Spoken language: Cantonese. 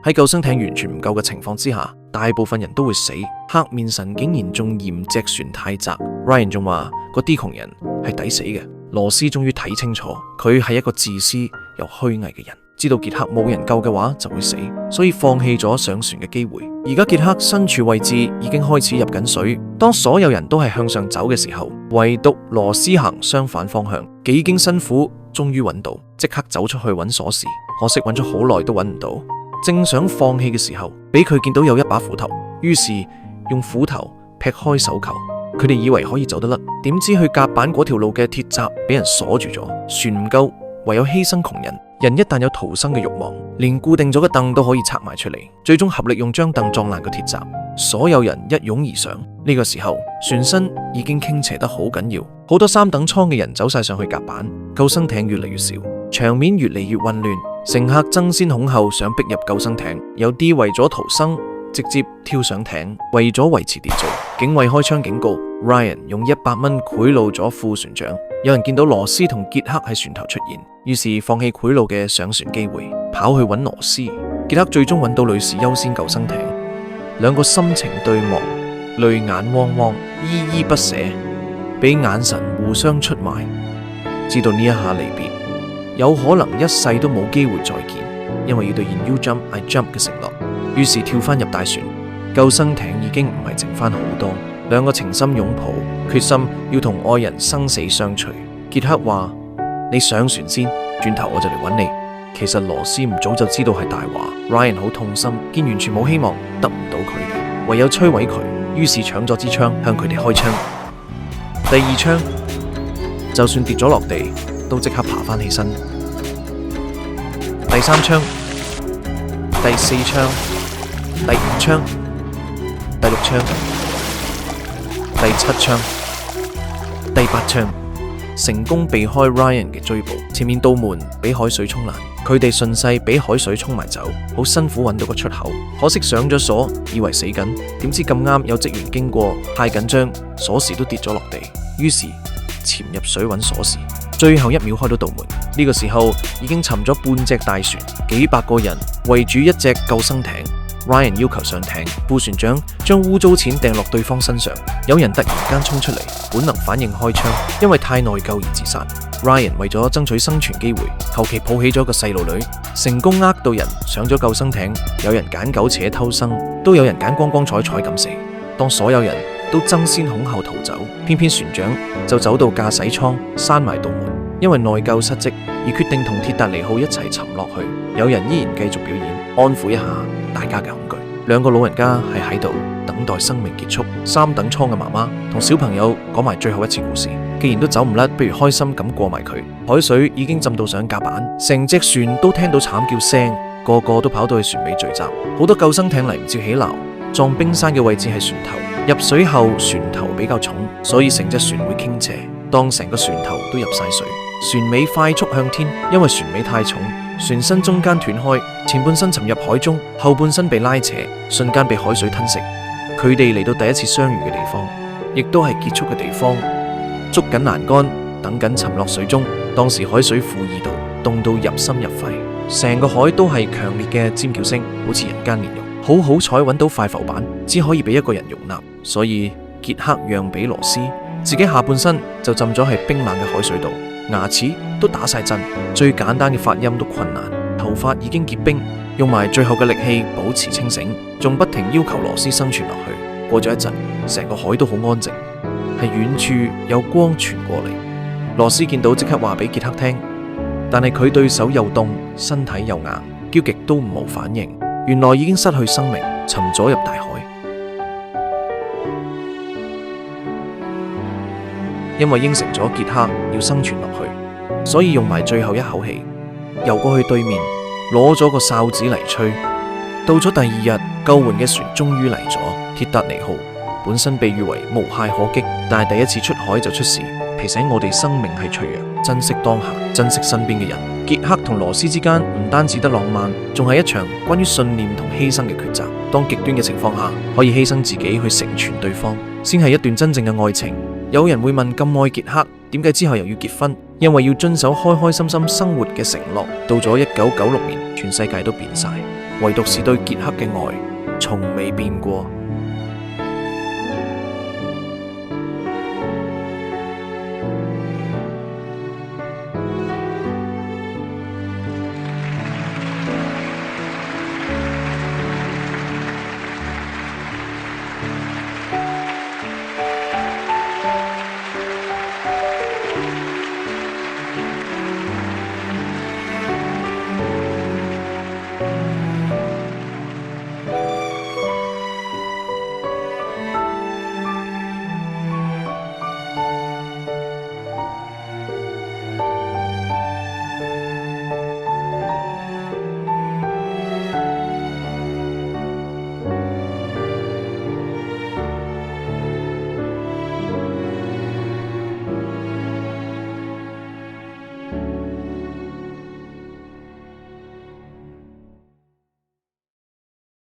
喺救生艇完全唔夠嘅情況之下，大部分人都會死。黑面神竟然仲嫌隻船太窄 ，Ryan 仲話嗰啲窮人係抵死嘅。羅斯終於睇清楚，佢係一個自私又虛偽嘅人，知道傑克冇人救嘅話就會死，所以放棄咗上船嘅機會。而家傑克身處位置已經開始入緊水，當所有人都係向上走嘅時候，唯獨羅斯行相反方向，幾經辛苦終於揾到，即刻走出去揾鎖匙，可惜揾咗好耐都揾唔到。正想放棄嘅時候，俾佢見到有一把斧頭，於是用斧頭劈開手球。佢哋以為可以走得甩，點知去甲板嗰條路嘅鐵閘俾人鎖住咗，船唔夠，唯有犧牲窮人。人一旦有逃生嘅慾望，連固定咗嘅凳都可以拆埋出嚟，最終合力用張凳撞爛個鐵閘，所有人一擁而上。呢個時候，船身已經傾斜得好緊要，好多三等艙嘅人走晒上去甲板，救生艇越嚟越少，場面越嚟越混亂，乘客爭先恐後想逼入救生艇，有啲為咗逃生直接跳上艇，為咗維持秩序，警衛開槍警告 Ryan 用100蚊賄賂咗副船長。有人見到羅斯同傑克喺船頭出現，於是放棄賄賂嘅上船機會，跑去揾羅斯。傑克最終揾到女士優先救生艇，兩個心情對望，淚眼汪汪，依依不捨，俾眼神互相出賣，知道呢一下離別有可能一世都冇機會再見，因為要兌現 You Jump I Jump 嘅承諾。於是跳翻入大船，救生艇已經唔係剩翻好多，兩個情深擁抱，決心要同愛人生死相隨。傑克話：你上船先，轉頭我就嚟揾你。其實羅斯唔早就知道係大話。Ryan 好痛心，見完全冇希望，得唔到佢哋，唯有摧毀佢，於是搶咗支槍向佢哋開槍。第二槍就算跌咗落地，都即刻爬翻起身。第三槍、第四槍、第五槍、第六槍、第七槍、第八槍，成功避開 Ryan 嘅追捕。前面道門俾海水沖爛，佢哋順勢俾海水沖埋走，好辛苦揾到個出口。可惜上咗鎖，以為死緊，點知咁啱有職員經過，太緊張，鎖匙都跌咗落地，於是潛入水揾鎖匙，最後1秒開到道門。呢個時候已經沉咗半隻大船，幾百個人圍住一隻救生艇。Ryan 要求上艇，副船長將污糟錢掟落對方身上。有人突然間衝出嚟，本能反應開槍，因為太內疚而自殺。Ryan 為咗爭取生存機會，求其抱起咗個細路女，成功呃到人上咗救生艇。有人揀苟且偷生，都有人揀光光彩彩咁死。當所有人都爭先恐後逃走，偏偏船長就走到駕駛艙閂埋道門，因為內疚失職而決定同鐵達尼號一齊沉落去。有人依然繼續表演，安撫一下大家嘅恐懼。兩個老人家係喺度等待生命結束。三等艙嘅媽媽同小朋友講埋最後一次故事。既然都走唔甩，不如開心咁過埋佢。海水已經浸到上甲板，成隻船都聽到慘叫聲，個個都跑到去船尾聚集。好多救生艇嚟唔切起錨，撞冰山嘅位置係船頭。入水後船頭比較重，所以成隻船會傾斜。當成個船頭都入晒水，船尾快速向天，因為船尾太重，船身中間斷開，前半身沉入海中，後半身被拉扯，瞬間被海水吞食。佢哋嚟到第一次相遇嘅地方，亦都係結束嘅地方，捉緊欄杆，等緊沉落水中。當時海水負2度，凍到入心入肺，成個海都係強烈嘅尖叫聲，好似人間煉獄。好彩揾到塊浮板，只可以俾一個人容納，所以傑克讓俾羅斯，自己下半身就浸咗喺冰冷嘅海水度，牙齒都打晒震，最簡單嘅發音都困難，頭髮已經結冰，用埋最後嘅力氣保持清醒，仲不停要求羅斯生存落去。過咗一陣，成個海都好安靜，係遠處有光傳過嚟。羅斯見到即刻話俾傑克聽，但係佢對手又凍，身體又硬，叫極都冇反應。原來已經失去生命，沉咗入大海。因為應承咗傑克要生存落去，所以用埋最後一口氣，游過去對面，攞咗個哨子嚟吹。到咗第2日，救援嘅船終於嚟咗。鐵達尼號本身被譽為無懈可擊，但係第一次出海就出事，提醒我哋生命係脆弱，珍惜當下，珍惜身邊嘅人。傑克同羅斯之間唔單止得浪漫，仲係一場關於信念同犧牲嘅抉擇。當極端嘅情況下，可以犧牲自己去成全對方，先係一段真正嘅愛情。有人會問，咁愛傑克，點解之後又要結婚？因為要遵守開開心心生活嘅承諾。到咗1996年，全世界都變晒，唯獨是對傑克嘅愛從未變過。